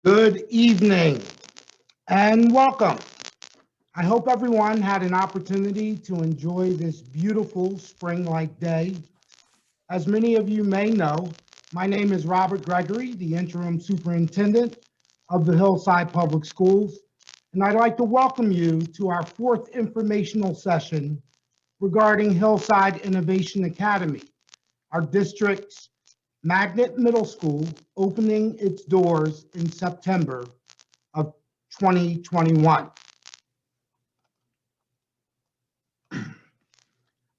Good evening and welcome. I hope everyone had an opportunity to enjoy this beautiful spring-like day. As many of you may know, my name is Robert Gregory, the Interim Superintendent of the Hillside Public Schools, and I'd like to welcome you to our fourth informational session regarding Hillside Innovation Academy, our district's magnet middle school opening its doors in September of 2021.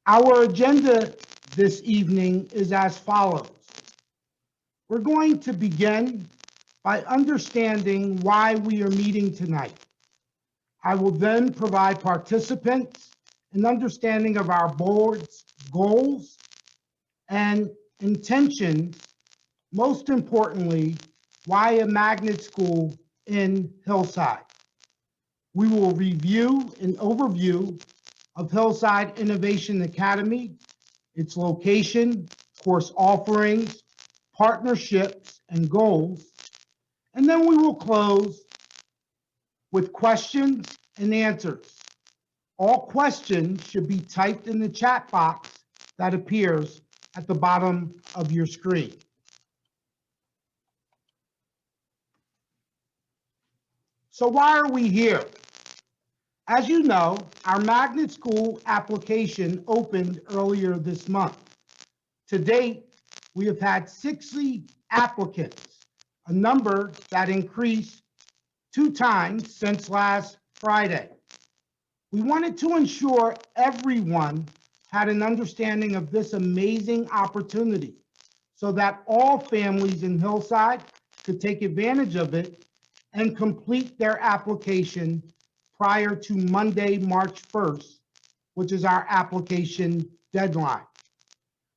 Our agenda this evening is as follows. We're going to begin by understanding why we are meeting tonight. I will then provide participants an understanding of our board's goals and intentions, most importantly, why a magnet school in Hillside. We will review an overview of Hillside Innovation Academy, its location, course offerings, partnerships, and goals. And then we will close with questions and answers. All questions should be typed in the chat box that appears at the bottom of your screen. So why are we here? As you know, our magnet school application opened earlier this month. To date, we have had 60 applicants, a number that increased 2 times since last Friday. We wanted to ensure everyone had an understanding of this amazing opportunity so that all families in Hillside could take advantage of it and complete their application prior to Monday, March 1st, which is our application deadline.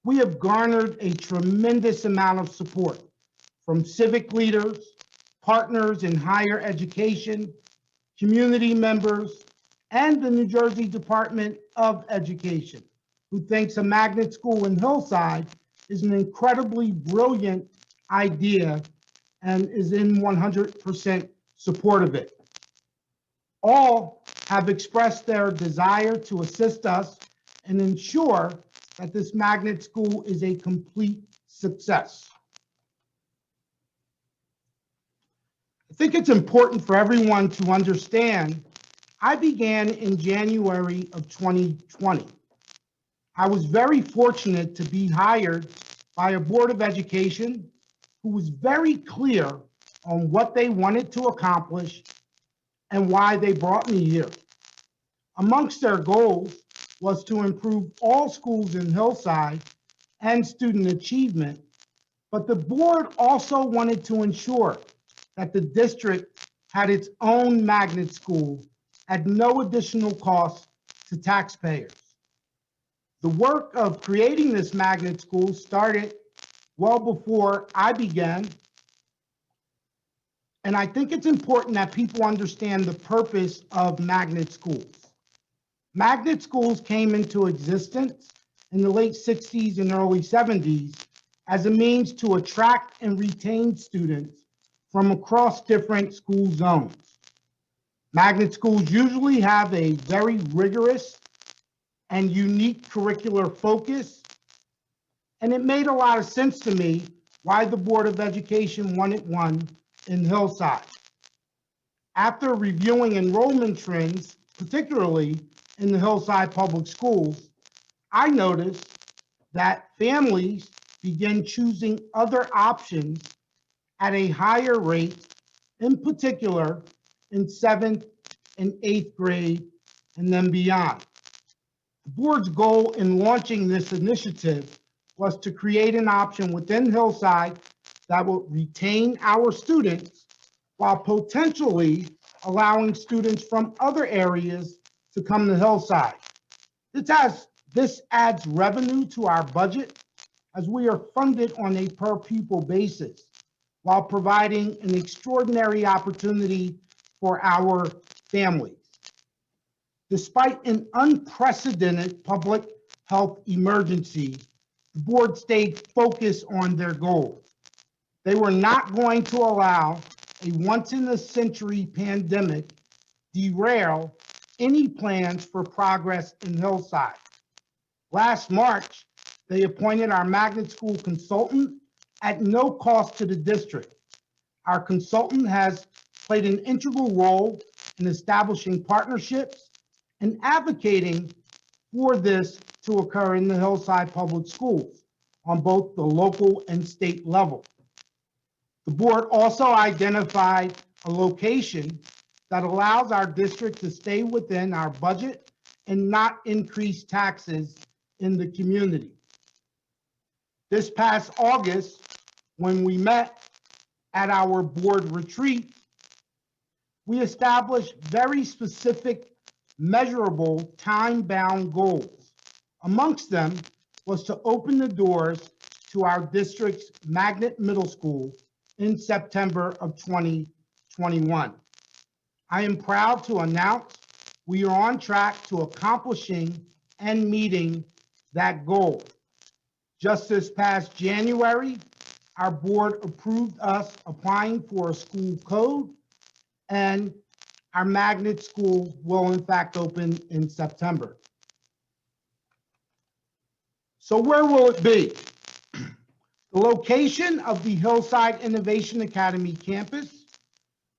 We have garnered a tremendous amount of support from civic leaders, partners in higher education, community members, and the New Jersey Department of Education, who thinks a magnet school in Hillside is an incredibly brilliant idea and is in 100% support of it. All have expressed their desire to assist us and ensure that this magnet school is a complete success. I think it's important for everyone to understand I began in January of 2020. I was very fortunate to be hired by a Board of Education who was very clear on what they wanted to accomplish and why they brought me here. Amongst their goals was to improve all schools in Hillside and student achievement, but the board also wanted to ensure that the district had its own magnet school at no additional cost to taxpayers. The work of creating this magnet school started well before I began, and I think it's important that people understand the purpose of magnet schools. Magnet schools came into existence in the late 60s and early 70s as a means to attract and retain students from across different school zones. Magnet schools usually have a very rigorous and unique curricular focus, and it made a lot of sense to me why the Board of Education wanted one in Hillside. After reviewing enrollment trends, particularly in the Hillside Public Schools, I noticed that families began choosing other options at a higher rate, in particular in 7th and 8th grade and then beyond. The board's goal in launching this initiative was to create an option within Hillside that will retain our students while potentially allowing students from other areas to come to Hillside. This adds revenue to our budget as we are funded on a per pupil basis while providing an extraordinary opportunity for our families. Despite an unprecedented public health emergency, the board stayed focused on their goals. They were not going to allow a once-in-a-century pandemic derail any plans for progress in Hillside. Last March, they appointed our magnet school consultant at no cost to the district. Our consultant has played an integral role in establishing partnerships and advocating for this to occur in the Hillside Public Schools on both the local and state level. The board also identified a location that allows our district to stay within our budget and not increase taxes in the community. This past August, when we met at our board retreat, we established very specific, measurable, time-bound goals. Amongst them was to open the doors to our district's magnet middle school in September of 2021. I am proud to announce we are on track to accomplishing and meeting that goal. Just this past January, our board approved us applying for a school code, and our magnet school will in fact open in September. So where will it be? The location of the Hillside Innovation Academy campus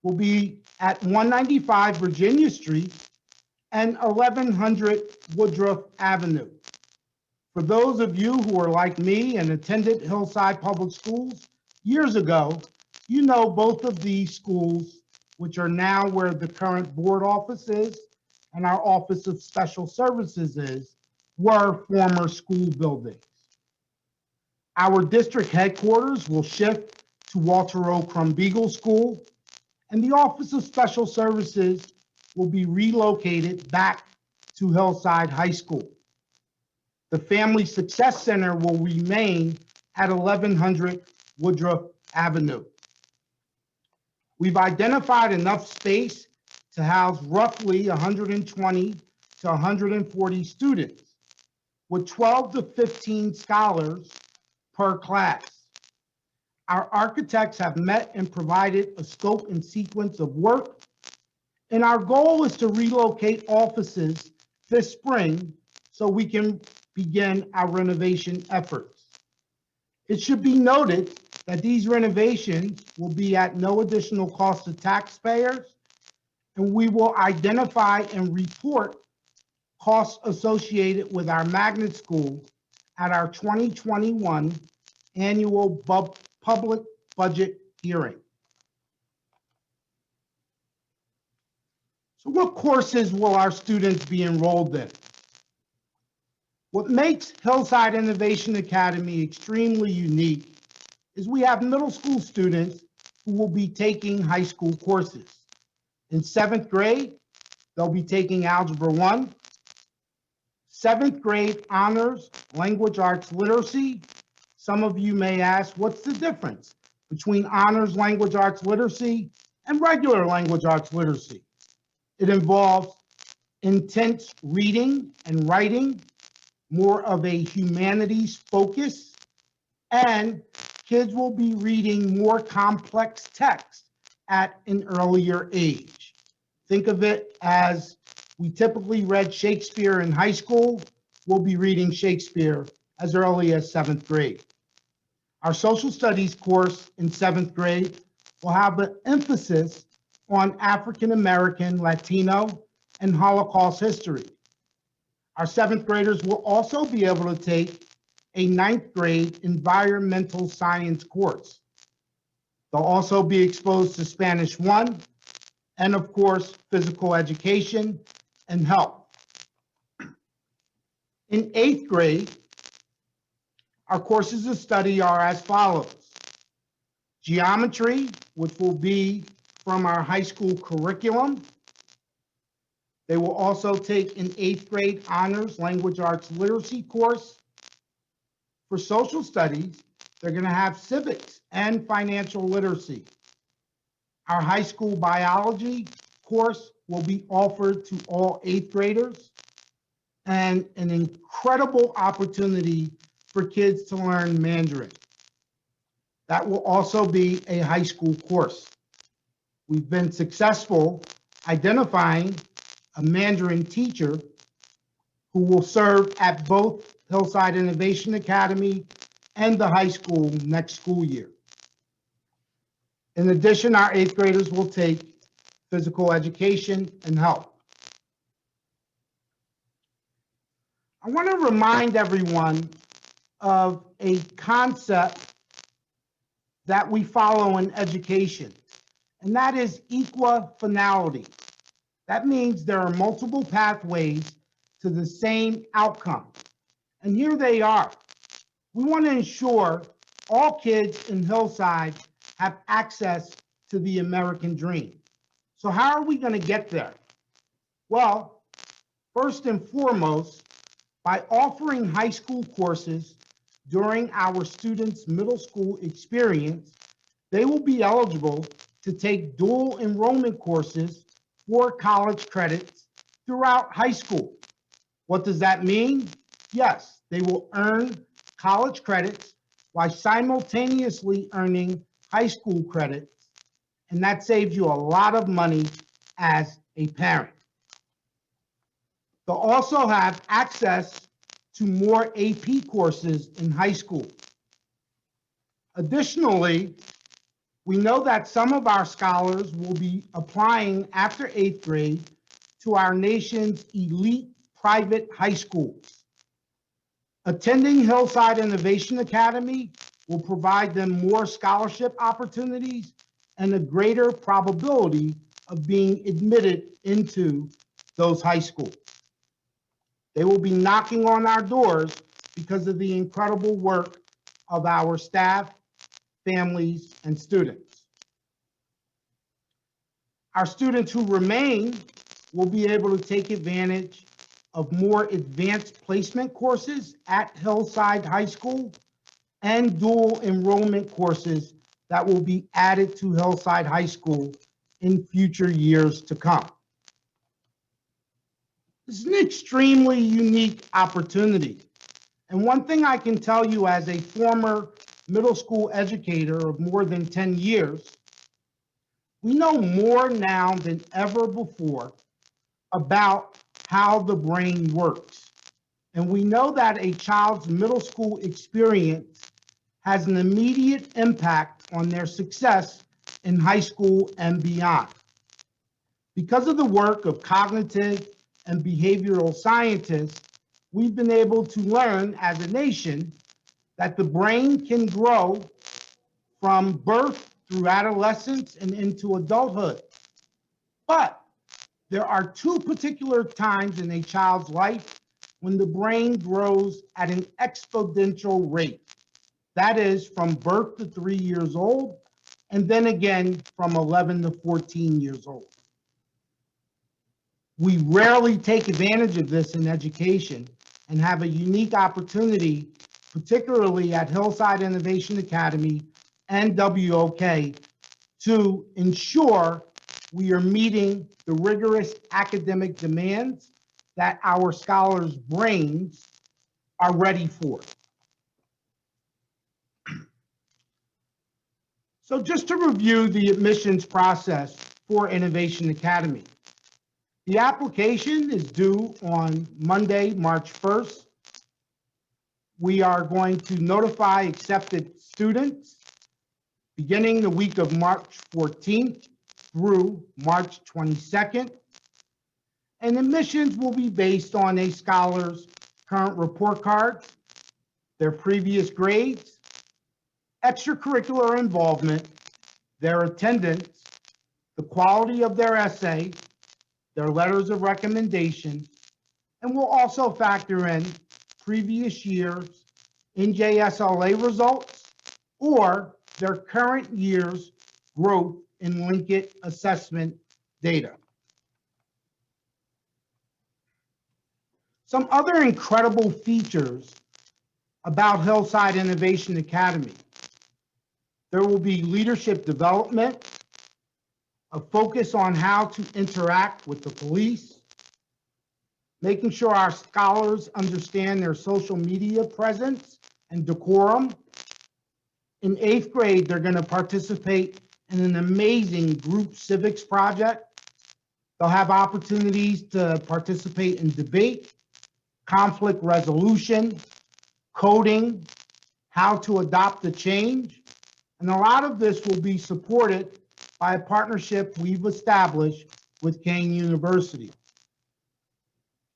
will be at 195 Virginia Street and 1100 Woodruff Avenue. For those of you who are like me and attended Hillside Public Schools years ago, you know both of these schools, which are now where the current board office is and our Office of Special Services is, were former school buildings. Our district headquarters will shift to Walter O. Crumbeagle School, and the Office of Special Services will be relocated back to Hillside High School. The Family Success Center will remain at 1100 Woodruff Avenue. We've identified enough space to house roughly 120 to 140 students, with 12 to 15 scholars per class. Our architects have met and provided a scope and sequence of work, and our goal is to relocate offices this spring so we can begin our renovation efforts. It should be noted that these renovations will be at no additional cost to taxpayers, and we will identify and report costs associated with our magnet school at our 2021 annual public budget hearing. So what courses will our students be enrolled in? What makes Hillside Innovation Academy extremely unique is we have middle school students who will be taking high school courses. In 7th grade, they'll be taking Algebra 1, 7th grade honors, language arts literacy. Some of you may ask, what's the difference between honors language arts literacy and regular language arts literacy? It involves intense reading and writing, more of a humanities focus, and kids will be reading more complex text at an earlier age. Think of it as we typically read Shakespeare in high school, we'll be reading Shakespeare as early as 7th grade. Our social studies course in 7th grade will have an emphasis on African American, Latino, and Holocaust history. Our 7th graders will also be able to take a 9th grade environmental science course. They'll also be exposed to Spanish 1 and, of course, physical education and health. In 8th grade, our courses of study are as follows. Geometry, which will be from our high school curriculum. They will also take an 8th grade honors language arts literacy course. For social studies, they're going to have civics and financial literacy. Our high school biology course will be offered to all 8th graders, and an incredible opportunity for kids to learn Mandarin. That will also be a high school course. We've been successful identifying a Mandarin teacher who will serve at both Hillside Innovation Academy and the high school next school year. In addition, our 8th graders will take physical education and health. I want to remind everyone of a concept that we follow in education, and that is equifinality. That means there are multiple pathways to the same outcome. And here they are. We want to ensure all kids in Hillside have access to the American dream. So how are we going to get there? Well, first and foremost, by offering high school courses during our students' middle school experience, they will be eligible to take dual enrollment courses for college credits throughout high school. What does that mean? Yes, they will earn college credits while simultaneously earning high school credits, and that saves you a lot of money as a parent. They'll also have access to more AP courses in high school. Additionally, we know that some of our scholars will be applying after 8th grade to our nation's elite private high schools. Attending Hillside Innovation Academy will provide them more scholarship opportunities and a greater probability of being admitted into those high schools. They will be knocking on our doors because of the incredible work of our staff, families, and students. Our students who remain will be able to take advantage of more advanced placement courses at Hillside High School and dual enrollment courses that will be added to Hillside High School in future years to come. This is an extremely unique opportunity. And one thing I can tell you as a former middle school educator of more than 10 years, we know more now than ever before about how the brain works. And we know that a child's middle school experience has an immediate impact on their success in high school and beyond. Because of the work of cognitive and behavioral scientists, we've been able to learn as a nation that the brain can grow from birth through adolescence and into adulthood. But there are two particular times in a child's life when the brain grows at an exponential rate. That is from birth to 3 years old, and then again from 11 to 14 years old. We rarely take advantage of this in education and have a unique opportunity, particularly at Hillside Innovation Academy and WOK, to ensure we are meeting the rigorous academic demands that our scholars' brains are ready for. So just to review the admissions process for Innovation Academy. The application is due on Monday, March 1st. We are going to notify accepted students beginning the week of March 14th through March 22nd. And admissions will be based on a scholar's current report card, their previous grades, extracurricular involvement, their attendance, the quality of their essay, their letters of recommendation, and we'll also factor in previous year's NJSLA results or their current year's growth in Linkit assessment data. Some other incredible features about Hillside Innovation Academy. There will be leadership development, a focus on how to interact with the police, making sure our scholars understand their social media presence and decorum. In 8th grade, they're going to participate in an amazing group civics project. They'll have opportunities to participate in debate, conflict resolution, coding, how to adopt the change. And a lot of this will be supported by a partnership we've established with Kane University.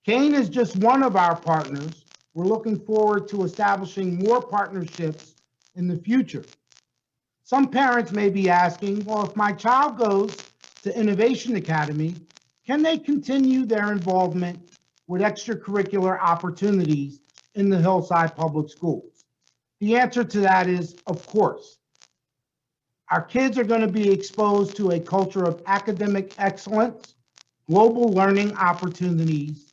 Kane is just one of our partners. We're looking forward to establishing more partnerships in the future. Some parents may be asking, well, if my child goes to Innovation Academy, can they continue their involvement with extracurricular opportunities in the Hillside Public Schools? The answer to that is, of course. Our kids are going to be exposed to a culture of academic excellence, global learning opportunities.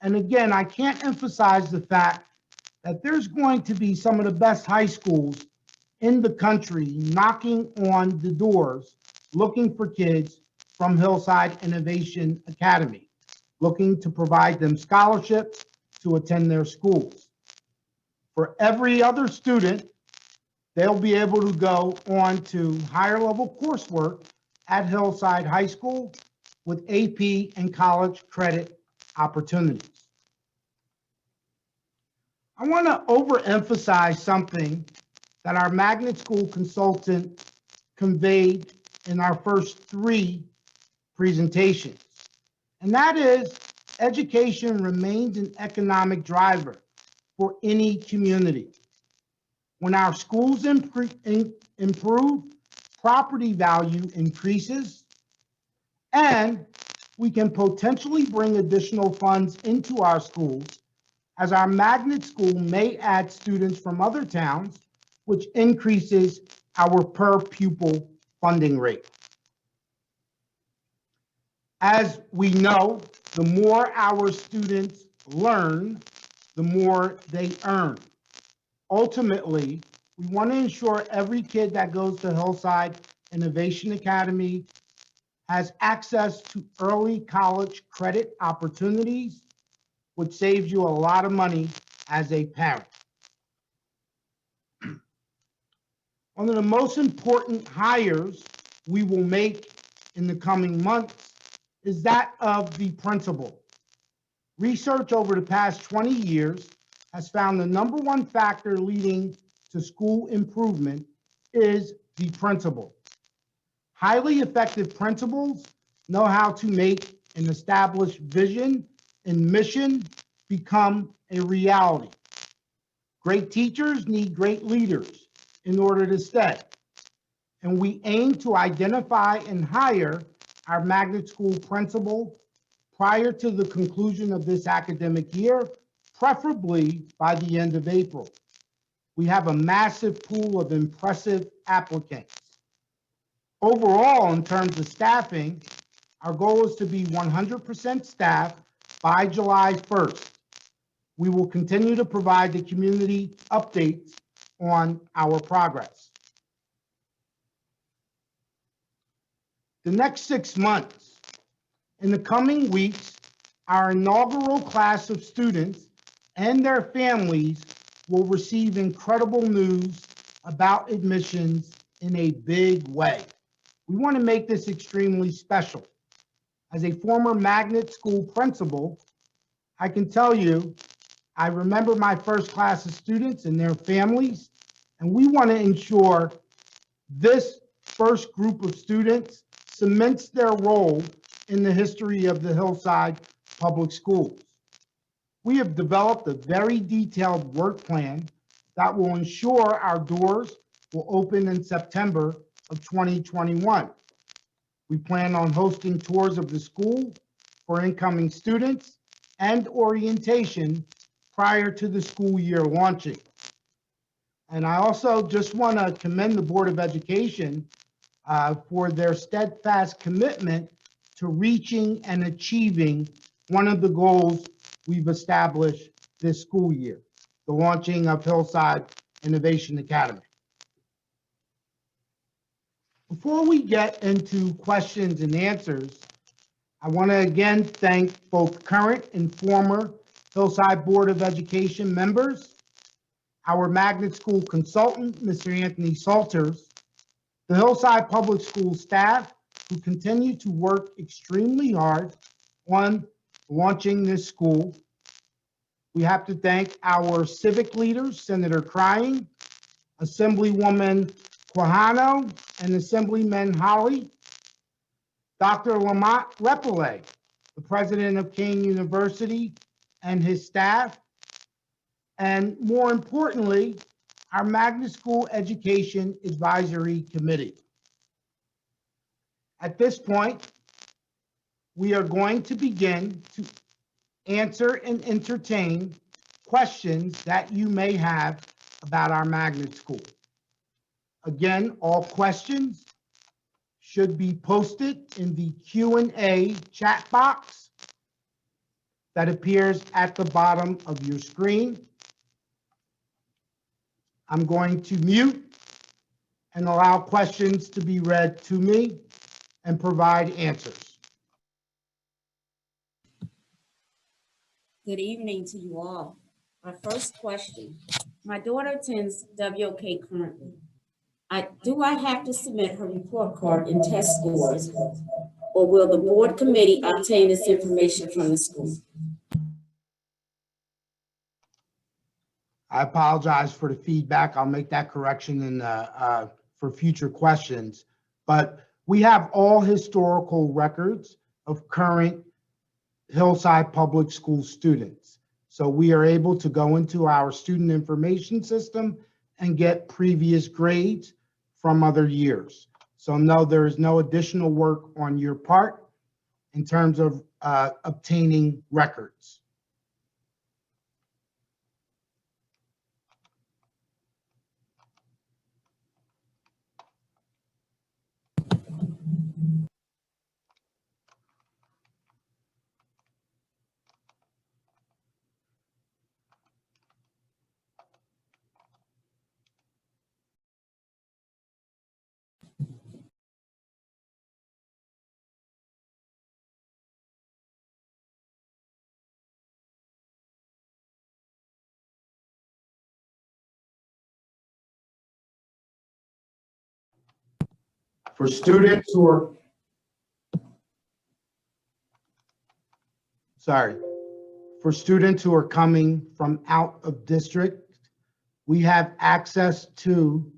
And again, I can't emphasize the fact that there's going to be some of the best high schools in the country knocking on the doors, looking for kids from Hillside Innovation Academy, looking to provide them scholarships to attend their schools. For every other student, they'll be able to go on to higher level coursework at Hillside High School with AP and college credit opportunities. I want to overemphasize something that our magnet school consultant conveyed in our first 3 presentations, and that is education remains an economic driver for any community. When our schools improve, property value increases, and we can potentially bring additional funds into our schools, as our magnet school may add students from other towns, which increases our per pupil funding rate. As we know, the more our students learn, the more they earn. Ultimately, we want to ensure every kid that goes to Hillside Innovation Academy has access to early college credit opportunities, which saves you a lot of money as a parent. One of the most important hires we will make in the coming months is that of the principal. Research over the past 20 years has found the #1 factor leading to school improvement is the principal. Highly effective principals know how to make an established vision and mission become a reality. Great teachers need great leaders in order to stay. And we aim to identify and hire our magnet school principal prior to the conclusion of this academic year, preferably by the end of April. We have a massive pool of impressive applicants. Overall, in terms of staffing, our goal is to be 100% staffed by July 1st. We will continue to provide the community updates on our progress. The next 6 months, in the coming weeks, our inaugural class of students and their families will receive incredible news about admissions in a big way. We want to make this extremely special. As a former magnet school principal, I can tell you, I remember my first class of students and their families, and we want to ensure this first group of students cements their role in the history of the Hillside Public Schools. We have developed a very detailed work plan that will ensure our doors will open in September of 2021. We plan on hosting tours of the school for incoming students and orientation prior to the school year launching. And I also just want to commend the Board of Education for their steadfast commitment to reaching and achieving one of the goals we've established this school year, the launching of Hillside Innovation Academy. Before we get into questions and answers, I want to again thank both current and former Hillside Board of Education members, our magnet school consultant, Mr. Anthony Salters, The Hillside Public School staff who continue to work extremely hard on launching this school. We have to thank our civic leaders, Senator Crying, Assemblywoman Quijano, and Assemblyman Holly, Dr. Lamont Lepele, the president of Kane University, and his staff, and more importantly, our Magnet School Education Advisory Committee. At this point, we are going to begin to answer and entertain questions that you may have about our Magnet School. Again, all questions should be posted in the Q&A chat box that appears at the bottom of your screen. I'm going to mute and allow questions to be read to me and provide answers. Good evening to you all. My first question. My daughter attends WOK currently. Do I have to submit her report card and test scores, or will the board committee obtain this information from the school? I apologize for the feedback. I'll make that correction for future questions. But we have all historical records of current Hillside Public School students. So we are able to go into our student information system and get previous grades from other years. So no, there is no additional work on your part in terms of obtaining records. For students who are, for students who are coming from out of district, we have access to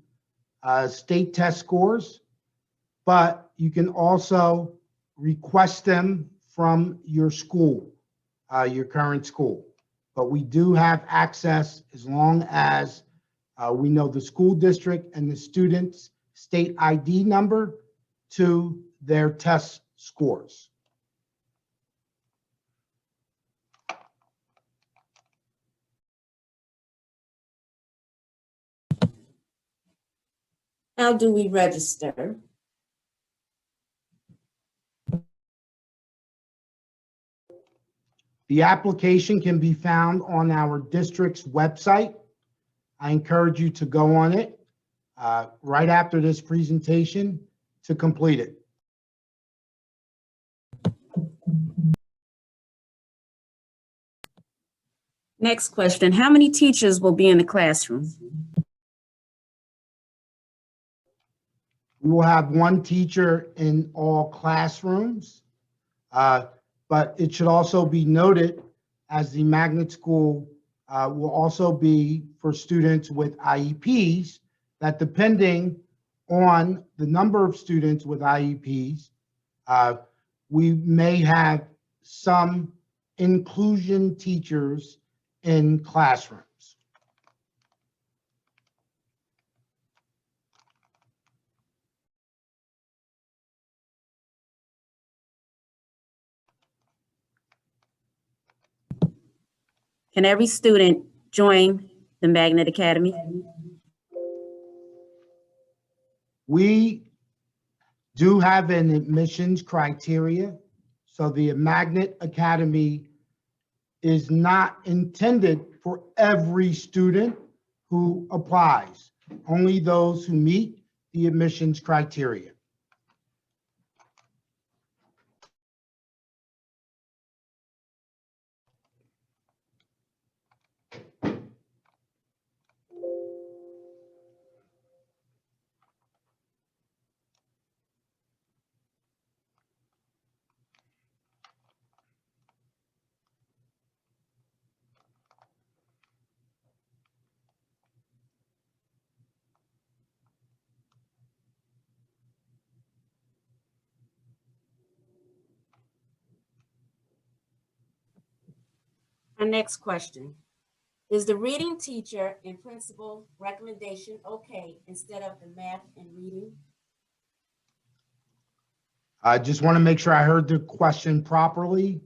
state test scores, but you can also request them from your school, your current school. But we do have access as long as we know the school district and the student's state ID number to their test scores. How do we register? The application can be found on our district's website. I encourage you to go on it right after this presentation to complete it. Next question. How many teachers will be in the classroom? We will have one teacher in all classrooms, but it should also be noted as the magnet school will also be for students with IEPs, that depending on the number of students with IEPs, we may have some inclusion teachers in classrooms. Can every student join the Magnet Academy? We do have an admissions criteria. So the Magnet Academy is not intended for every student who applies, only those who meet the admissions criteria. Our next question. Is the reading teacher and principal recommendation okay instead of the math and reading? I just want to make sure I heard the question properly.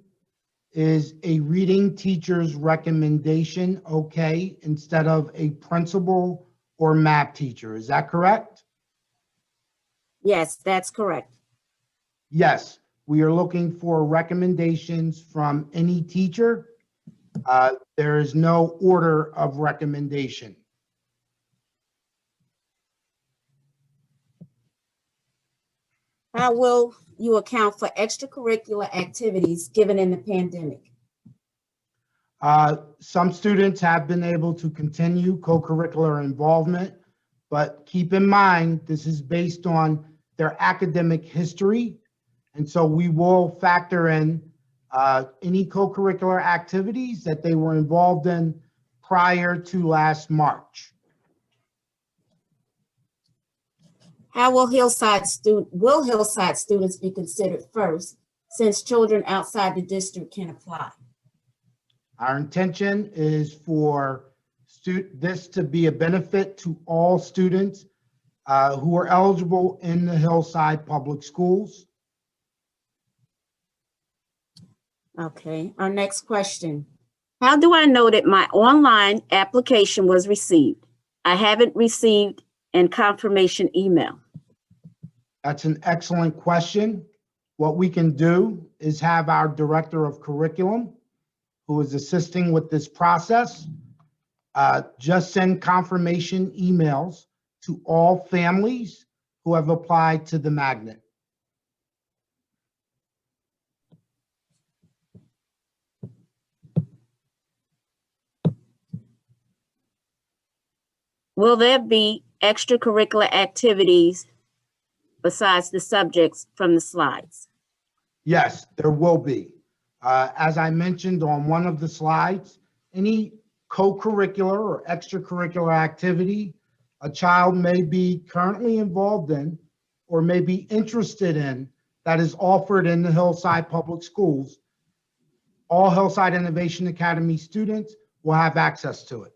Is a reading teacher's recommendation okay instead of a principal or math teacher? Is that correct? Yes, that's correct. Yes, we are looking for recommendations from any teacher. There is no order of recommendation. How will you account for extracurricular activities given in the pandemic? Some students have been able to continue co-curricular involvement, but keep in mind, this is based on their academic history. And so we will factor in any co-curricular activities that they were involved in prior to last March. How will Hillside students be considered first, since children outside the district can apply? Our intention is for this to be a benefit to all students who are eligible in the Hillside Public Schools. Okay, our next question. How do I know that my online application was received? I haven't received a confirmation email. That's an excellent question. What we can do is have our director of curriculum, who is assisting with this process, just send confirmation emails to all families who have applied to the magnet. Will there be extracurricular activities besides the subjects from the slides? Yes, there will be. As I mentioned on one of the slides, any co-curricular or extracurricular activity a child may be currently involved in or may be interested in that is offered in the Hillside Public Schools, all Hillside Innovation Academy students will have access to it.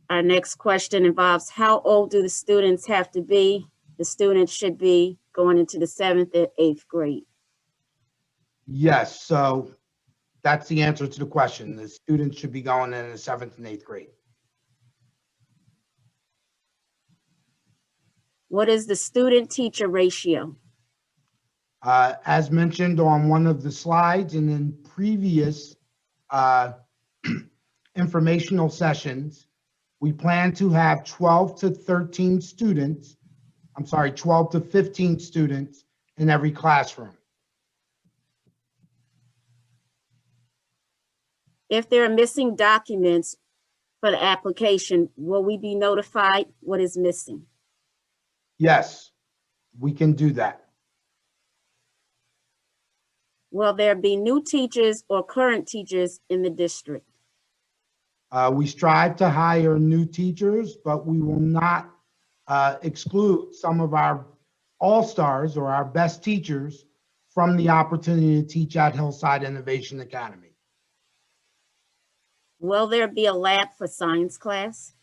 Our next question involves how old do the students have to be? The students should be going into the 7th and 8th grade. Yes, so that's the answer to the question. The students should be going in the 7th and 8th grade. What is the student-teacher ratio? As mentioned on one of the slides and in previous informational sessions, we plan to have 12 to 15 students in every classroom. If there are missing documents for the application, will we be notified what is missing? Yes, we can do that. Will there be new teachers or current teachers in the district? We strive to hire new teachers, but we will not exclude some of our all-stars or our best teachers from the opportunity to teach at Hillside Innovation Academy. Will there be a lab for science class?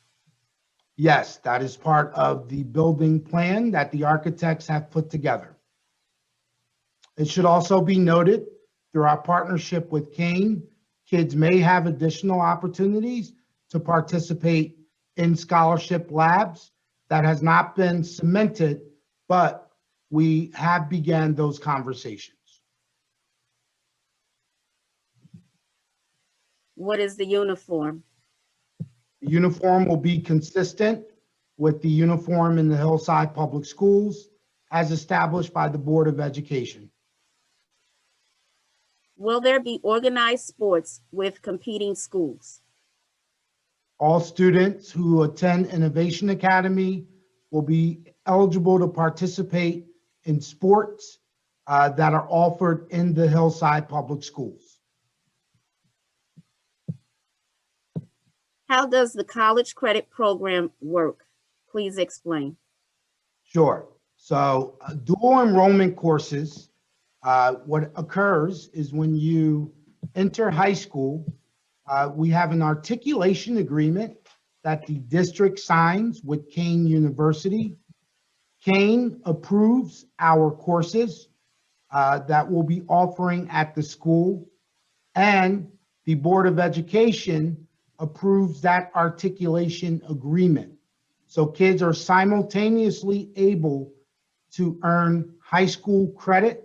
Yes, that is part of the building plan that the architects have put together. It should also be noted, through our partnership with Kane, kids may have additional opportunities to participate in scholarship labs. That has not been cemented, but we have begun those conversations. What is the uniform? The uniform will be consistent with the uniform in the Hillside Public Schools as established by the Board of Education. Will there be organized sports with competing schools? All students who attend Innovation Academy will be eligible to participate in sports that are offered in the Hillside Public Schools. How does the college credit program work? Please explain. Sure. So dual enrollment courses What occurs is when you enter high school, we have an articulation agreement that the district signs with Kane University. Kane approves our courses that we'll be offering at the school, and the Board of Education approves that articulation agreement. So kids are simultaneously able to earn high school credit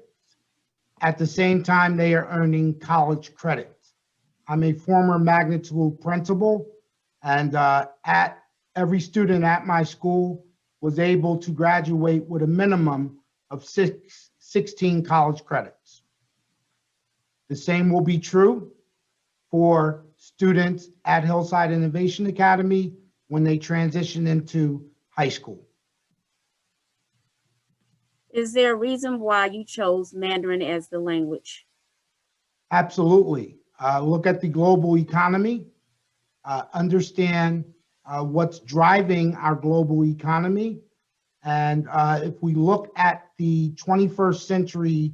at the same time they are earning college credits. I'm a former magnet school principal, and every student at my school was able to graduate with a minimum of 16 college credits. The same will be true for students at Hillside Innovation Academy when they transition into high school. Is there a reason why you chose Mandarin as the language? Absolutely. Look at the global economy, understand what's driving our global economy. And if we look at the 21st century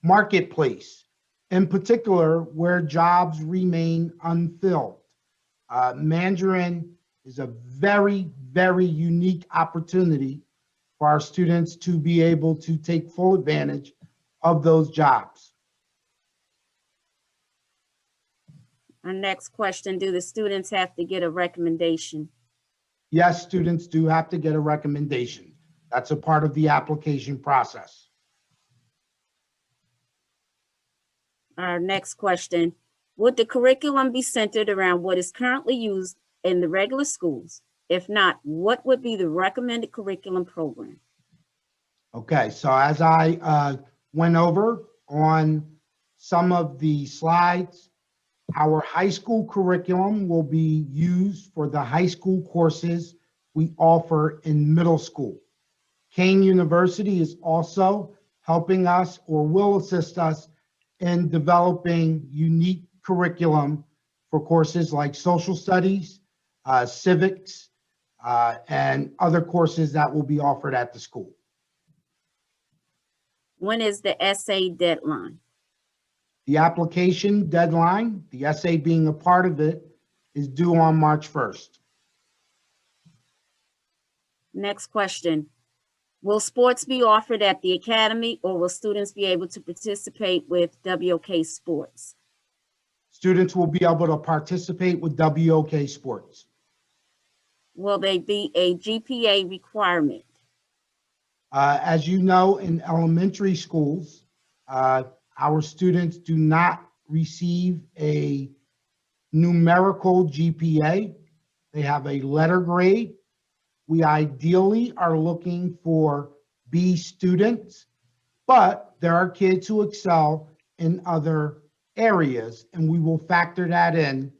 marketplace, in particular, where jobs remain unfilled, Mandarin is a very, very unique opportunity for our students to be able to take full advantage of those jobs. Our next question, do the students have to get a recommendation? Yes, students do have to get a recommendation. That's a part of the application process. Our next question, would the curriculum be centered around what is currently used in the regular schools? If not, what would be the recommended curriculum program? Okay, so as I went over on some of the slides, our high school curriculum will be used for the high school courses we offer in middle school. Kane University is also helping us or will assist us in developing unique curriculum for courses like social studies, civics, and other courses that will be offered at the school. When is the essay deadline? The application deadline, the essay being a part of it, is due on March 1st. Next question. Will sports be offered at the academy, or will students be able to participate with WOK sports? Students will be able to participate with WOK sports. Will they be a GPA requirement? As you know, in elementary schools, our students do not receive a numerical GPA. They have a letter grade. We ideally are looking for B students, but there are kids who excel in other areas, and we will factor that in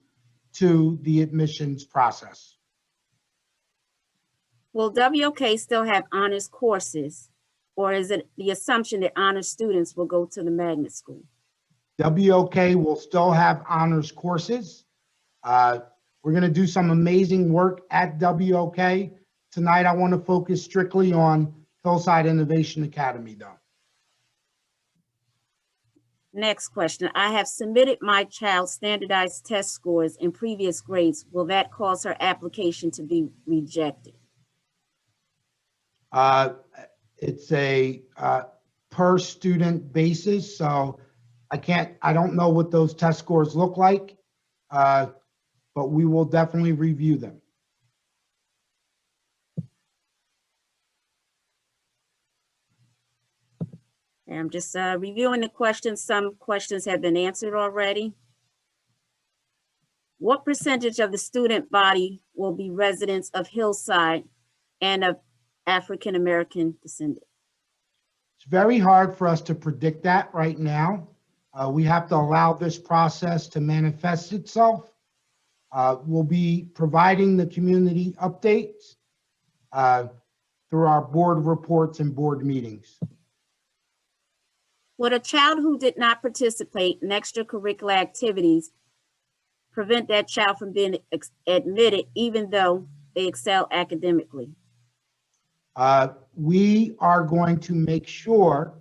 to the admissions process. Will WOK still have honors courses, or is it the assumption that honors students will go to the magnet school? WOK will still have honors courses. We're going to do some amazing work at WOK. Tonight, I want to focus strictly on Hillside Innovation Academy, though. Next question. I have submitted my child's standardized test scores in previous grades. Will that cause her application to be rejected? It's a per student basis, so I don't know what those test scores look like, but we will definitely review them. I'm just reviewing the questions. Some questions have been answered already. What percentage of the student body will be residents of Hillside and of African American descent? It's very hard for us to predict that right now. We have to allow this process to manifest itself. We'll be providing the community updates through our board reports and board meetings. Would a child who did not participate in extracurricular activities prevent that child from being admitted even though they excel academically? We are going to make sure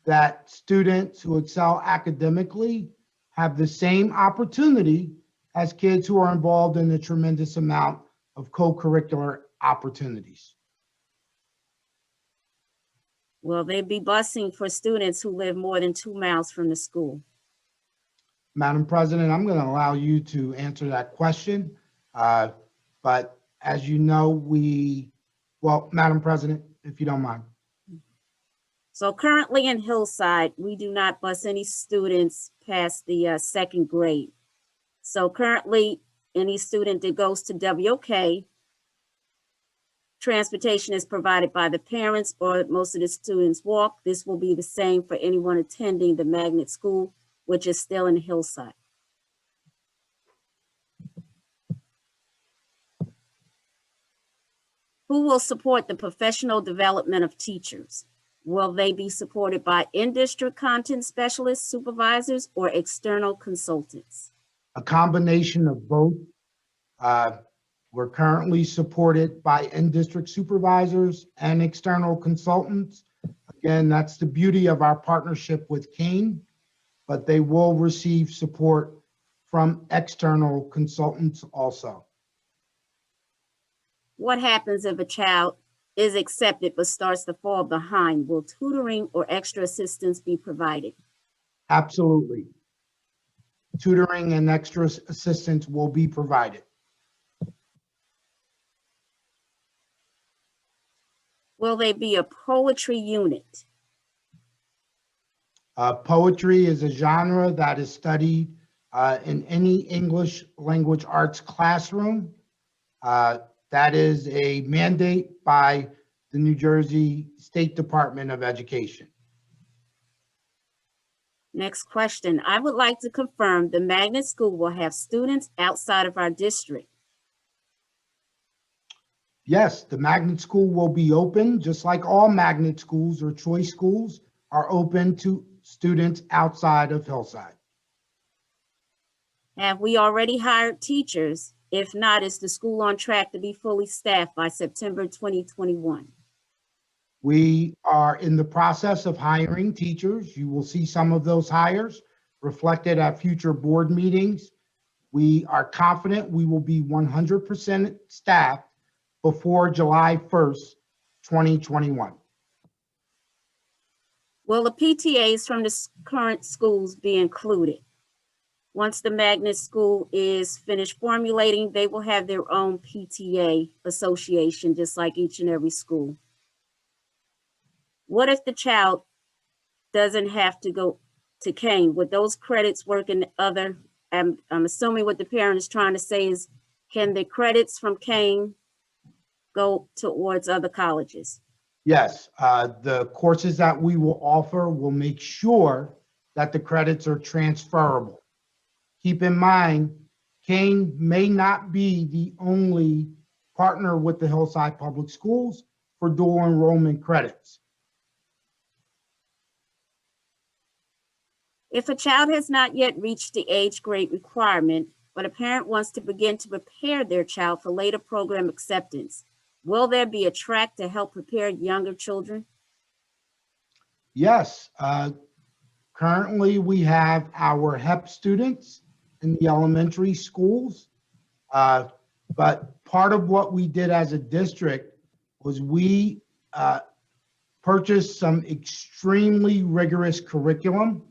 that students who excel academically have the same opportunity as kids who are involved in a tremendous amount of co-curricular opportunities. Will they be busing for students who live more than 2 miles from the school? Madam President, I'm going to allow you to answer that question. But as you know, well, Madam President, if you don't mind. So currently in Hillside, we do not bus any students past the second grade. So currently, any student that goes to WOK, transportation is provided by the parents, or most of the students walk. This will be the same for anyone attending the magnet school, which is still in Hillside. Who will support the professional development of teachers? Will they be supported by in-district content specialists, supervisors, or external consultants? A combination of both. We're currently supported by in-district supervisors and external consultants. Again, that's the beauty of our partnership with Kane, but they will receive support from external consultants also. What happens if a child is accepted but starts to fall behind? Will tutoring or extra assistance be provided? Absolutely. Tutoring and extra assistance will be provided. Will there be a poetry unit? Poetry is a genre that is studied in any English language arts classroom. That is a mandate by the New Jersey State Department of Education. Next question. I would like to confirm the magnet school will have students outside of our district. Yes, the magnet school will be open, just like all magnet schools or choice schools are open to students outside of Hillside. Have we already hired teachers? If not, is the school on track to be fully staffed by September 2021? We are in the process of hiring teachers. You will see some of those hires reflected at future board meetings. We are confident we will be 100% staffed before July 1st, 2021. Will the PTAs from the current schools be included? Once the magnet school is finished formulating, they will have their own PTA association, just like each and every school. What if the child doesn't have to go to Kane? Would those credits work in other, I'm assuming what the parent is trying to say is, can the credits from Kane go towards other colleges? Yes, the courses that we will offer will make sure that the credits are transferable. Keep in mind, Kane may not be the only partner with the Hillside Public Schools for dual enrollment credits. If a child has not yet reached the age grade requirement, but a parent wants to begin to prepare their child for later program acceptance, will there be a track to help prepare younger children? Yes, currently we have our HEP students in the elementary schools, but part of what we did as a district was we purchased some extremely rigorous curriculum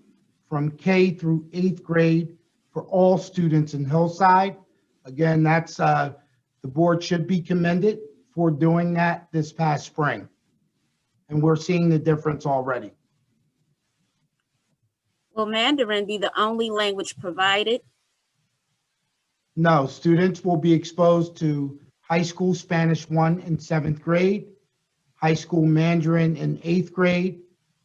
from K through 8th grade for all students in Hillside. Again, that's the board should be commended for doing that this past spring. And we're seeing the difference already. Will Mandarin be the only language provided? No, students will be exposed to high school Spanish 1 in 7th grade, high school Mandarin in 8th grade.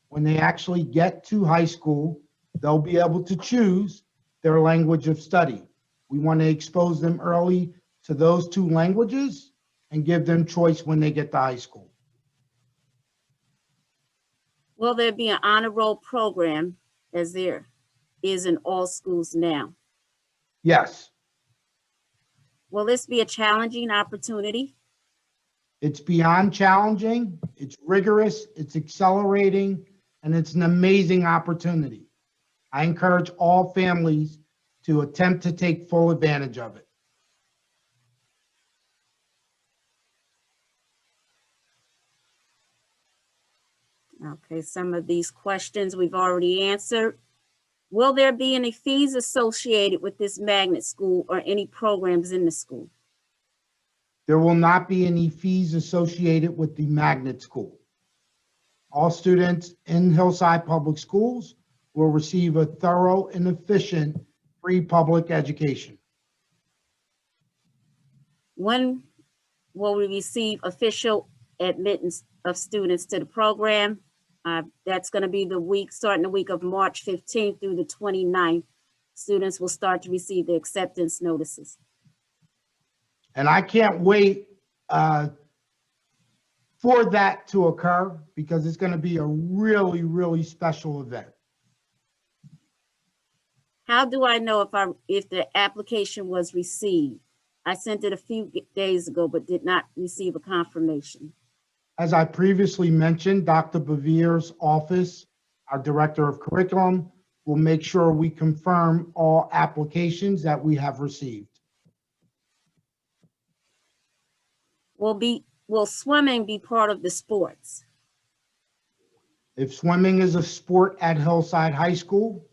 When they actually get to high school, they'll be able to choose their language of study. We want to expose them early to those two languages and give them choice when they get to high school. Will there be an honor roll program as there is in all schools now? Yes. Will this be a challenging opportunity? It's beyond challenging, it's rigorous, it's accelerating, and it's an amazing opportunity. I encourage all families to attempt to take full advantage of it. Okay, some of these questions we've already answered. Will there be any fees associated with this magnet school or any programs in the school? There will not be any fees associated with the magnet school. All students in Hillside Public Schools will receive a thorough and efficient free public education. When will we receive official admittance of students to the program? That's going to be the week, starting the week of March 15th through the 29th. Students will start to receive the acceptance notices. And I can't wait for that to occur because it's going to be a really, really special event. How do I know if the application was received? I sent it a few days ago, but did not receive a confirmation. As I previously mentioned, Dr. Bevere's office, our Director of Curriculum, will make sure we confirm all applications that we have received. Will swimming be part of the sports? If swimming is a sport at Hillside High School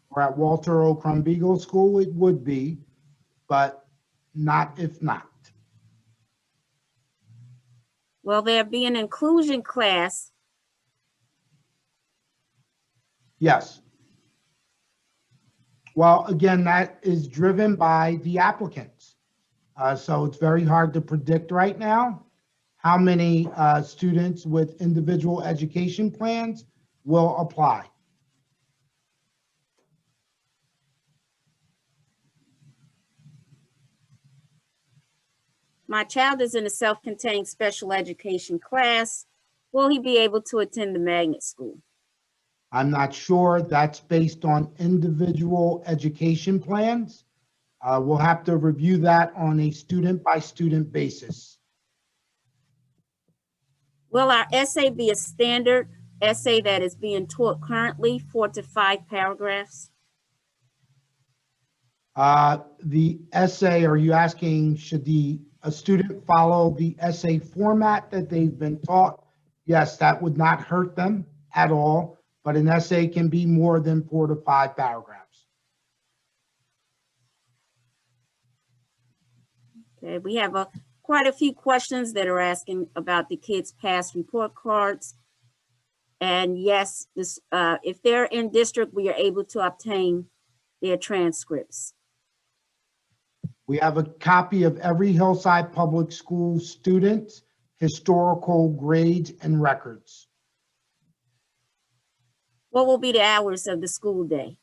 or at Walter O. Crumb-Beagle School, it would be, but not if not. Will there be an inclusion class? Yes. Well, again, that is driven by the applicants. So it's very hard to predict right now how many students with individual education plans will apply. My child is in a self-contained special education class. Will he be able to attend the magnet school? I'm not sure. That's based on individual education plans. We'll have to review that on a student-by-student basis. Will our essay be a standard essay that is being taught currently, 4 to 5 paragraphs? The essay, are you asking, should a student follow the essay format that they've been taught? Yes, that would not hurt them at all, but an essay can be more than 4 to 5 paragraphs. Okay, we have quite a few questions that are asking about the kids' past report cards. And yes, if they're in district, we are able to obtain their transcripts. We have a copy of every Hillside Public School student's historical grades and records. What will be the hours of the school day?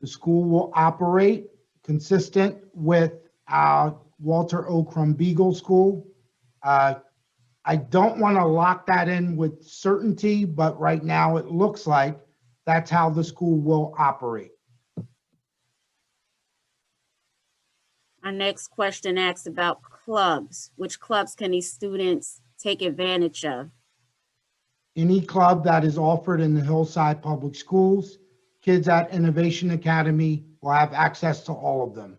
The school will operate consistent with our Walter O. Crumb-Beagle School. I don't want to lock that in with certainty, but right now it looks like that's how the school will operate. Our next question asks about clubs. Which clubs can these students take advantage of? Any club that is offered in the Hillside Public Schools, kids at Innovation Academy will have access to all of them.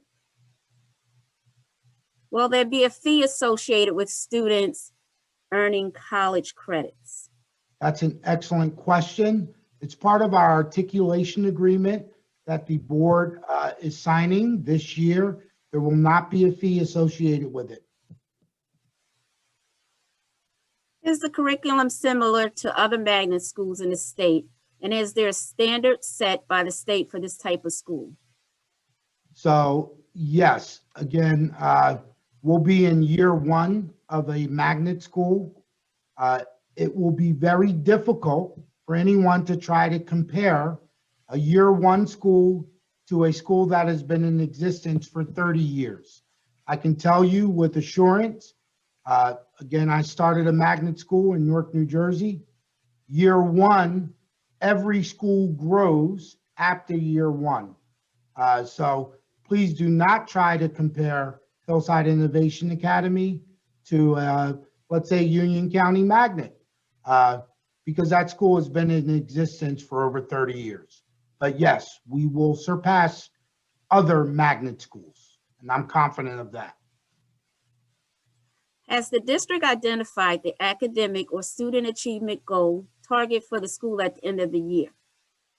Will there be a fee associated with students earning college credits? That's an excellent question. It's part of our articulation agreement that the board is signing this year. There will not be a fee associated with it. Is the curriculum similar to other magnet schools in the state? And is there a standard set by the state for this type of school? So yes, again, we'll be in year 1 of a magnet school. It will be very difficult for anyone to try to compare a year 1 school to a school that has been in existence for 30 years. I can tell you with assurance, again, I started a magnet school in Newark, New Jersey. Year 1, every school grows after year 1. So please do not try to compare Hillside Innovation Academy to, let's say, Union County Magnet. because that school has been in existence for over 30 years. But yes, we will surpass other magnet schools, and I'm confident of that. Has the district identified the academic or student achievement goal target for the school at the end of the year?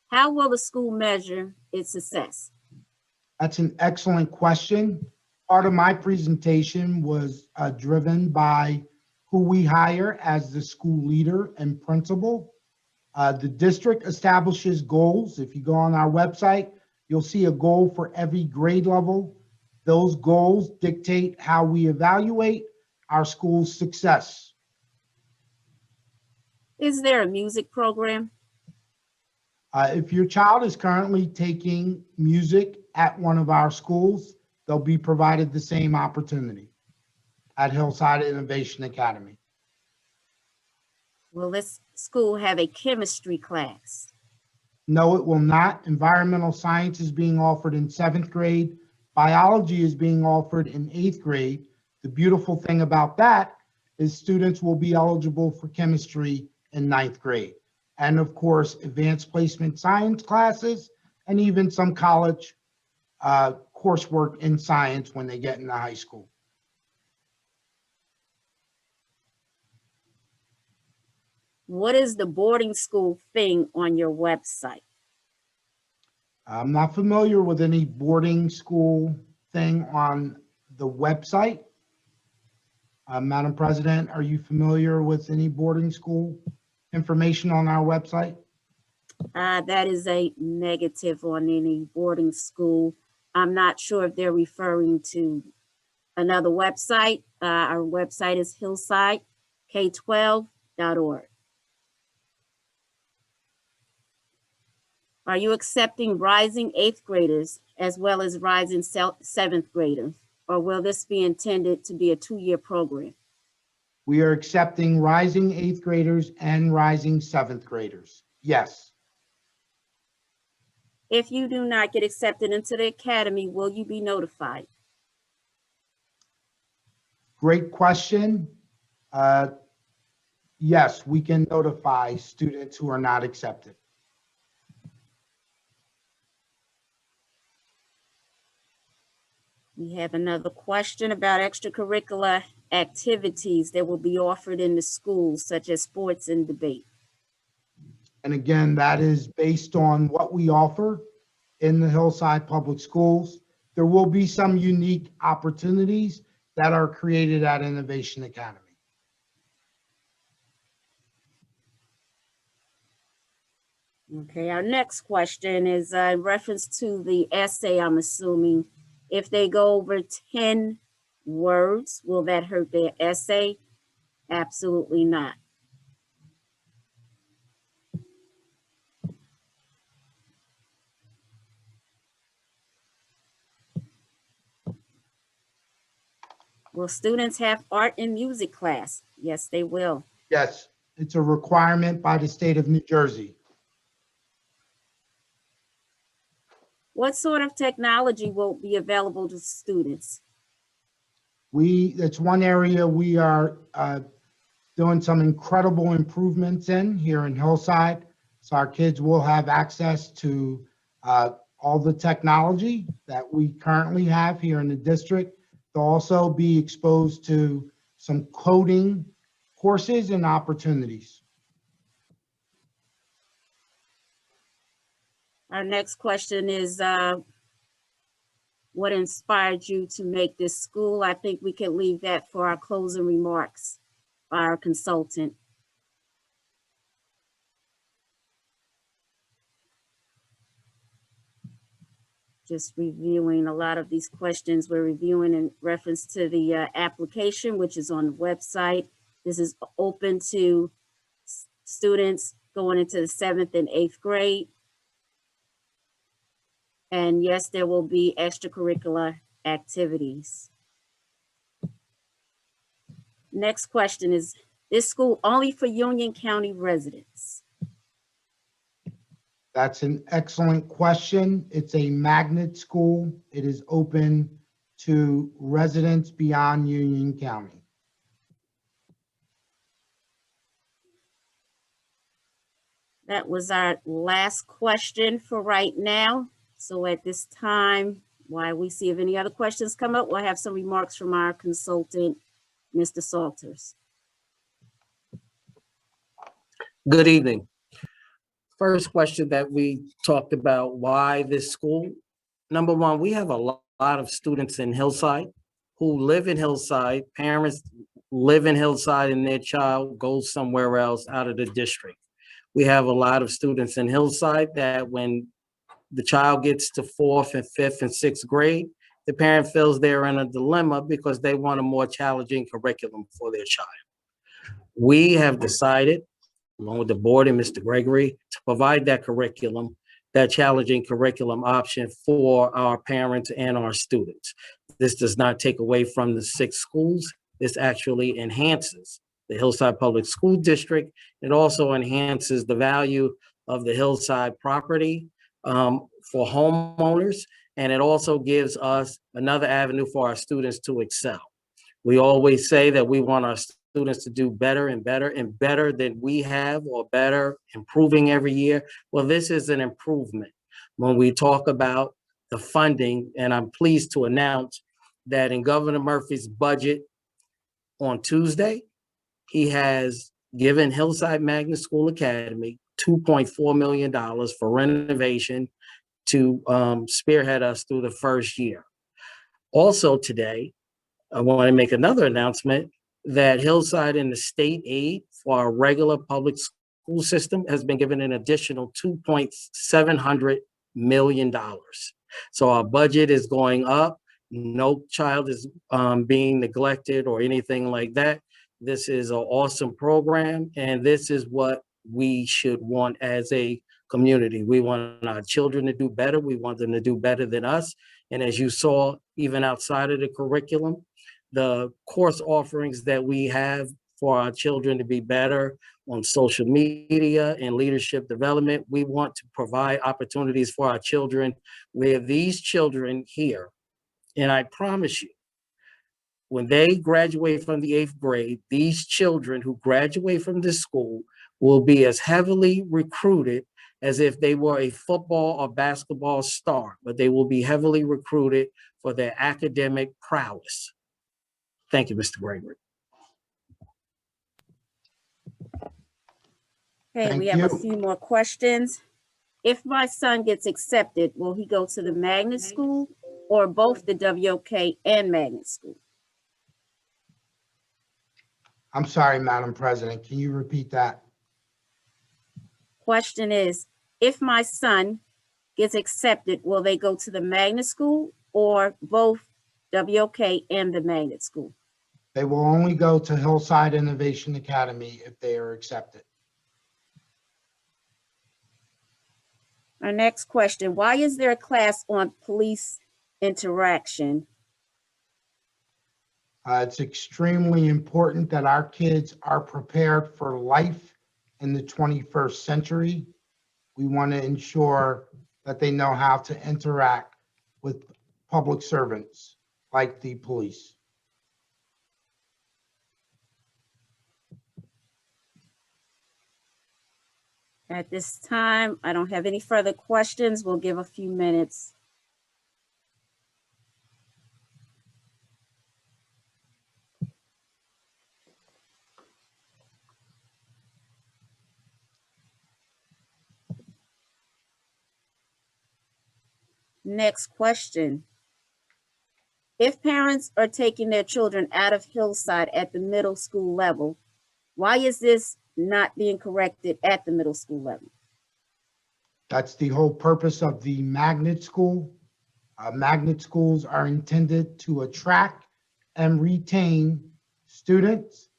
How will the school measure its success? That's an excellent question. Part of my presentation was driven by who we hire as the school leader and principal. The district establishes goals. If you go on our website, you'll see a goal for every grade level. Those goals dictate how we evaluate our school's success. Is there a music program? If your child is currently taking music at one of our schools, they'll be provided the same opportunity at Hillside Innovation Academy. Will this school have a chemistry class? No, it will not. Environmental science is being offered in 7th grade. Biology is being offered in 8th grade. The beautiful thing about that is students will be eligible for chemistry in 9th grade. And of course, advanced placement science classes, and even some college coursework in science when they get into high school. What is the boarding school thing on your website? I'm not familiar with any boarding school thing on the website. Madam President, are you familiar with any boarding school information on our website? That is a negative on any boarding school. I'm not sure if they're referring to another website. Our website is hillsidek12.org. Are you accepting rising 8th graders as well as rising 7th graders? Or will this be intended to be a 2-year program? We are accepting rising 8th graders and rising 7th graders. Yes. If you do not get accepted into the academy, will you be notified? Great question. Yes, we can notify students who are not accepted. We have another question about extracurricular activities that will be offered in the schools, such as sports and debate. And again, that is based on what we offer in the Hillside Public Schools. There will be some unique opportunities that are created at Innovation Academy. Okay, our next question is in reference to the essay, I'm assuming. If they go over 10 words, will that hurt their essay? Absolutely not. Will students have art and music class? Yes, they will. Yes, it's a requirement by the state of New Jersey. What sort of technology will be available to students? That's one area we are doing some incredible improvements in here in Hillside. So our kids will have access to all the technology that we currently have here in the district. They'll also be exposed to some coding courses and opportunities. Our next question is, what inspired you to make this school? I think we can leave that for our closing remarks by our consultant. Just reviewing a lot of these questions we're reviewing in reference to the application, which is on the website. This is open to students going into the 7th and 8th grade. And yes, there will be extracurricular activities. Next question is this school only for Union County residents? That's an excellent question. It's a magnet school. It is open to residents beyond Union County. That was our last question for right now. So at this time, while we see if any other questions come up, we'll have some remarks from our consultant, Mr. Salters. Good evening. First question that we talked about, why this school? Number one, we have a lot of students in Hillside who live in Hillside. Parents live in Hillside and their child goes somewhere else out of the district. We have a lot of students in Hillside that when the child gets to 4th and 5th and 6th grade, the parent feels they're in a dilemma because they want a more challenging curriculum for their child. We have decided, along with the board and Mr. Gregory, to provide that curriculum, that challenging curriculum option for our parents and our students. This does not take away from the 6 schools. This actually enhances the Hillside Public School District. It also enhances the value of the Hillside property for homeowners, and it also gives us another avenue for our students to excel. We always say that we want our students to do better and better and better than we have, or better, improving every year. Well, this is an improvement. When we talk about the funding, and I'm pleased to announce that in Governor Murphy's budget on Tuesday, he has given Hillside Magnet School Academy $2.4 million for renovation to spearhead us through the first year. Also today, I want to make another announcement that Hillside and the state aid for our regular public school system has been given an additional $2.7 million. So our budget is going up. No child is being neglected or anything like that. This is an awesome program, and this is what we should want as a community. We want our children to do better. We want them to do better than us. And as you saw, even outside of the curriculum, the course offerings that we have for our children to be better on social media and leadership development, we want to provide opportunities for our children where these children here, and I promise you, when they graduate from the 8th grade, these children who graduate from this school will be as heavily recruited as if they were a football or basketball star, but they will be heavily recruited for their academic prowess. Thank you, Mr. Gregory. Okay, we have a few more questions. If my son gets accepted, will he go to the magnet school or both the WOK and magnet school? I'm sorry, Madam President, can you repeat that? Question is, if my son gets accepted, will they go to the magnet school or both WOK and the magnet school? They will only go to Hillside Innovation Academy if they are accepted. Our next question, why is there a class on police interaction? It's extremely important that our kids are prepared for life in the 21st century. We want to ensure that they know how to interact with public servants like the police. At this time, I don't have any further questions. We'll give a few minutes. Next question. If parents are taking their children out of Hillside at the middle school level, why is this not being corrected at the middle school level? That's the whole purpose of the magnet school. Magnet schools are intended to attract and retain students.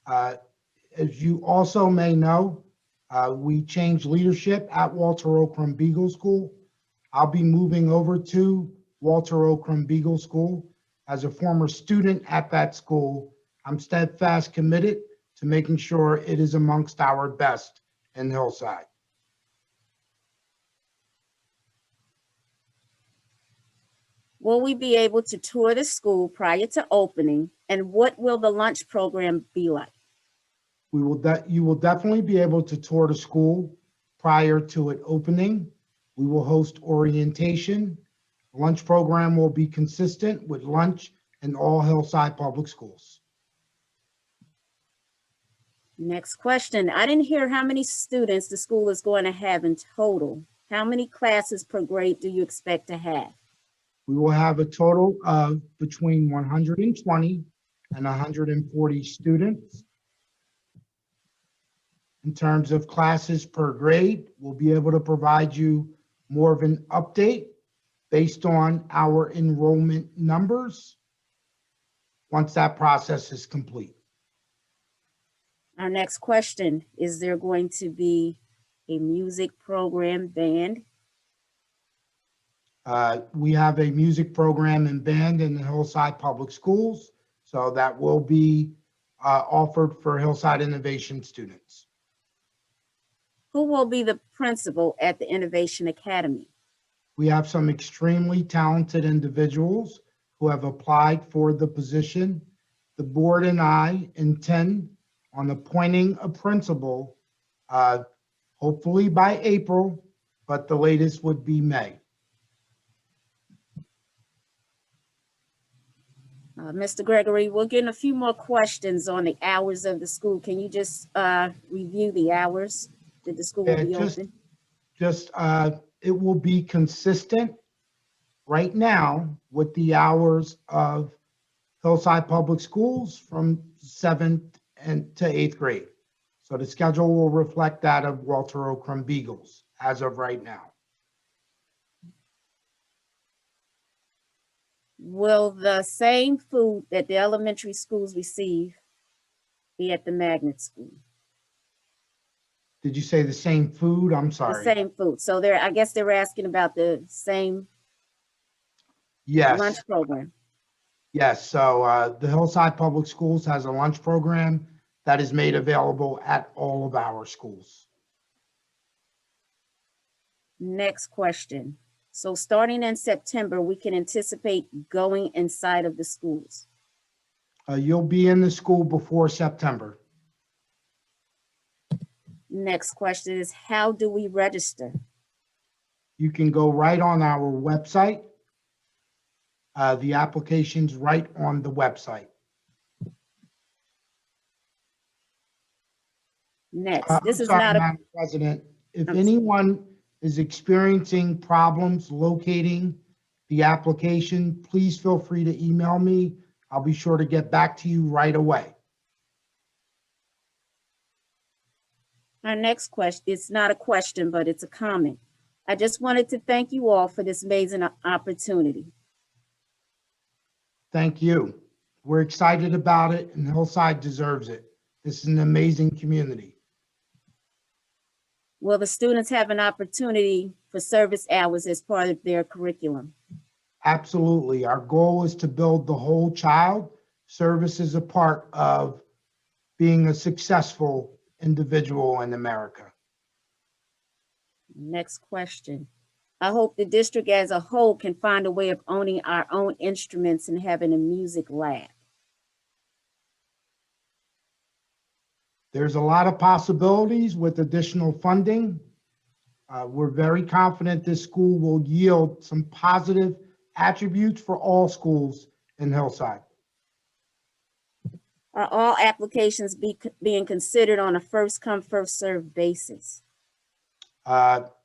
As you also may know, we changed leadership at Walter Oakram Beagle School. I'll be moving over to Walter Oakram Beagle School. As a former student at that school, I'm steadfast committed to making sure it is amongst our best in Hillside. Will we be able to tour the school prior to opening? And what will the lunch program be like? You will definitely be able to tour the school. prior to it opening. We will host orientation. Lunch program will be consistent with lunch in all Hillside Public Schools. Next question. I didn't hear how many students the school is going to have in total. How many classes per grade do you expect to have? We will have a total of between 120 and 140 students. In terms of classes per grade, we'll be able to provide you more of an update based on our enrollment numbers once that process is complete. Our next question, is there going to be a music program band? We have a music program and band in the Hillside Public Schools, so that will be offered for Hillside Innovation students. Who will be the principal at the Innovation Academy? We have some extremely talented individuals who have applied for the position. The board and I intend on appointing a principal, hopefully by April, but the latest would be May. Mr. Gregory, we're getting a few more questions on the hours of the school. Can you just review the hours that the school will be open? It will be consistent right now with the hours of Hillside Public Schools from 7th to 8th grade. So the schedule will reflect that of Walter O'Crum Beagles as of right now. Will the same food that the elementary schools receive be at the magnet school? Did you say the same food? I'm The sorry. same food. So I guess they're asking about the same Yes. lunch program. Yes, so the Hillside Public Schools has a lunch program that is made available at all of our schools. Next question. So starting in September, we can anticipate going inside of the schools. You'll be in the school before September. Next question is, how do we register? You can go right on our website. The application's right on the website. Next, I'm this is sorry, not a, Madam President, if I'm- anyone is experiencing problems locating the application, please feel free to email me. I'll be sure to get back to you right away. our next question, it's not a question, but it's a comment. I just wanted to thank you all for this amazing opportunity. Thank you. We're excited about it, and Hillside deserves it. This is an amazing community. Will the students have an opportunity for service hours as part of their curriculum? Absolutely. Our goal is to build the whole child. Service is a part of being a successful individual in America. Next question. I hope the district as a whole can find a way of owning our own instruments and having a music lab. There's a lot of possibilities with additional funding. We're very confident this school will yield some positive attributes for all schools in Hillside. Are all applications being considered on a first come, first served basis?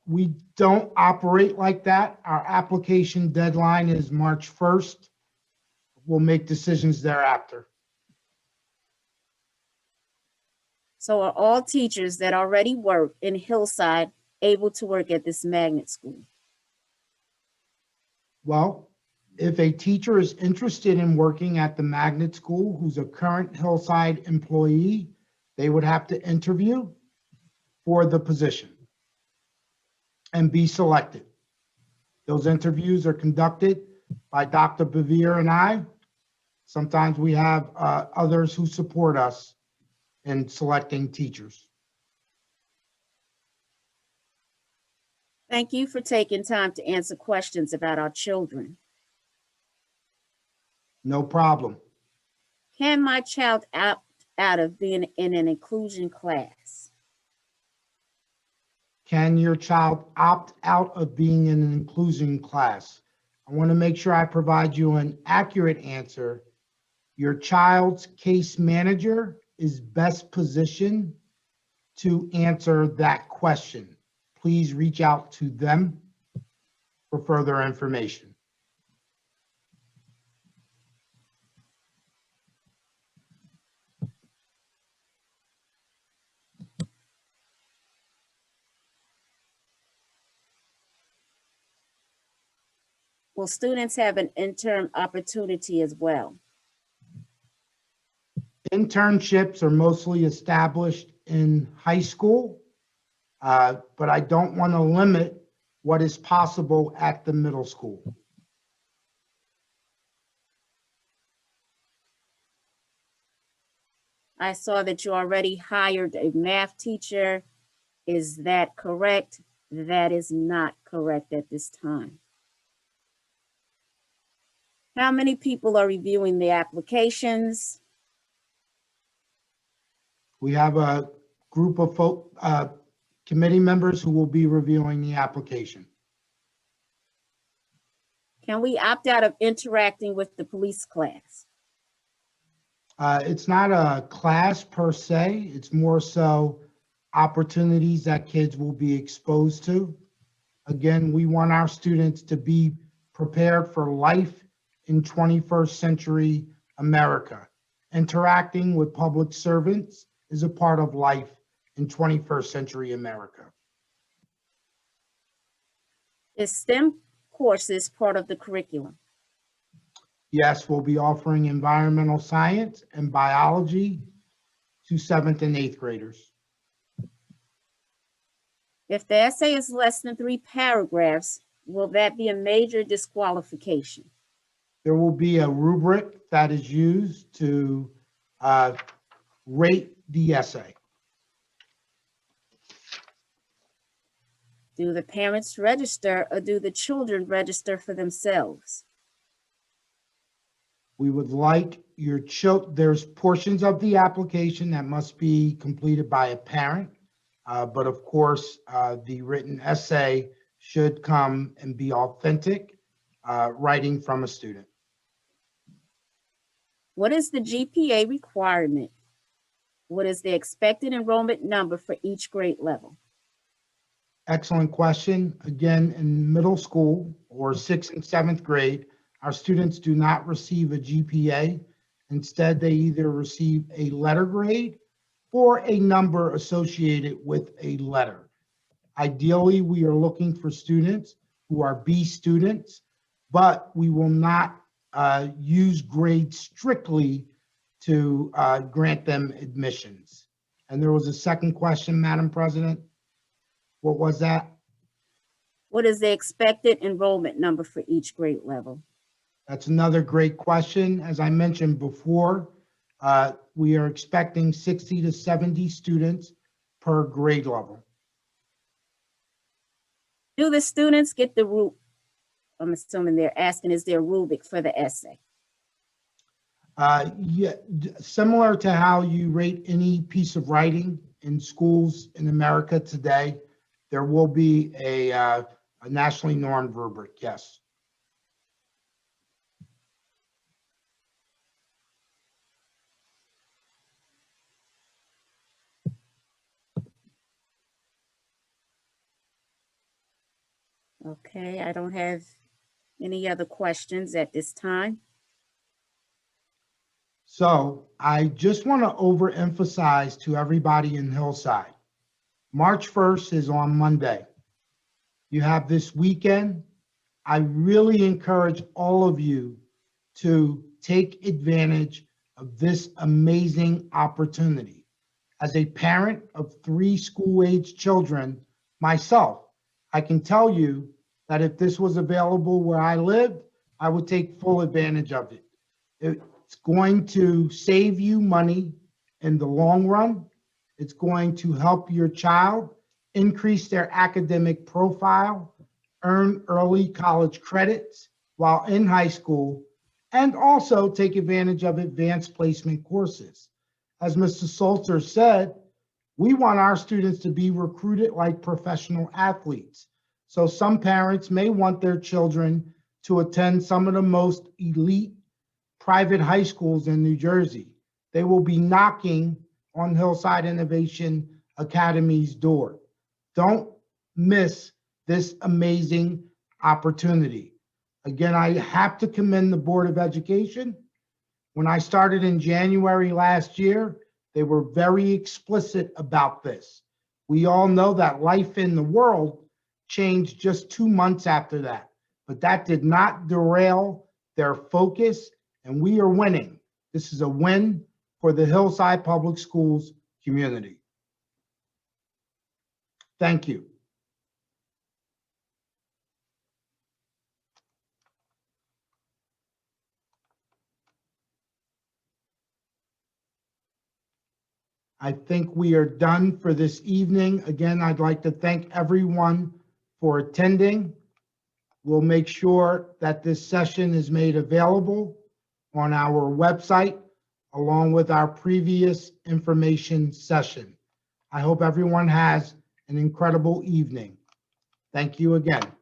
We don't operate like that. Our application deadline is March 1st. We'll make decisions thereafter. So are all teachers that already work in Hillside able to work at this magnet school? Well, if a teacher is interested in working at the magnet school who's a current Hillside employee, they would have to interview for the position and be selected. Those interviews are conducted by Dr. Bevere and I. Sometimes we have others who support us in selecting teachers. Thank you for taking time to answer questions about our children. No problem. Can my child opt out of being in an inclusion class? Can your child opt out of being in an inclusion class? I want to make sure I provide you an accurate answer. Your child's case manager is best positioned to answer that question. Please reach out to them for further information. Will students have an interim opportunity as well? Internships are mostly established in high school, but I don't want to limit what is possible at the middle school. I saw that you already hired a math teacher. Is that correct? That is not correct at this time. How many people are reviewing the applications? We have a group of committee members who will be reviewing the application. Can we opt out of interacting with the police class? It's not a class per se, it's more so opportunities that kids will be exposed to. Again, we want our students to be prepared for life in 21st century America. Interacting with public servants is a part of life in 21st century America. Is STEM courses part of the curriculum? Yes, we'll be offering environmental science and biology to 7th and 8th graders. If the essay is less than 3 paragraphs, will that be a major disqualification? There will be a rubric that is used to rate the essay. Do the parents register or do the children register for themselves? We would like your there's portions of the application that must be completed by a parent, but of course, the written essay should come and be authentic, writing from a student. What is the GPA requirement? What is the expected enrollment number for each grade level? Excellent question. Again, in middle school or 6th and 7th grade, our students do not receive a GPA. Instead, they either receive a letter grade or a number associated with a letter. Ideally, we are looking for students who are B students, but we will not use grades strictly to grant them admissions. And there was a second question, Madam President. What was that? What is the expected enrollment number for each grade level? That's another great question. As I mentioned before, we are expecting 60 to 70 students per grade level. Do the students get the rubric? I'm assuming they're asking, is there a rubric for the essay? Yeah, similar to how you rate any piece of writing in schools in America today, there will be a nationally normed rubric, yes. Okay, I don't have any other questions at this time. So I just want to overemphasize to everybody in Hillside, March 1st is on Monday. You have this weekend. I really encourage all of you to take advantage of this amazing opportunity. As a parent of 3 school-age children myself, I can tell you that if this was available where I lived, I would take full advantage of it. It's going to save you money in the long run. It's going to help your child increase their academic profile, earn early college credits while in high school, and also take advantage of advanced placement courses. As Mr. Salter said, We want our students to be recruited like professional athletes. So some parents may want their children to attend some of the most elite private high schools in New Jersey. They will be knocking on Hillside Innovation Academy's door. Don't miss this amazing opportunity. Again, I have to commend the Board of Education. When I started in January last year, they were very explicit about this. We all know that life in the world changed just 2 months after that, but that did not derail their focus, and we are winning. This is a win for the Hillside Public Schools community. Thank you. I think we are done for this evening. Again, I'd like to thank everyone for attending. We'll make sure that this session is made available on our website along with our previous information session. I hope everyone has an incredible evening. Thank you again.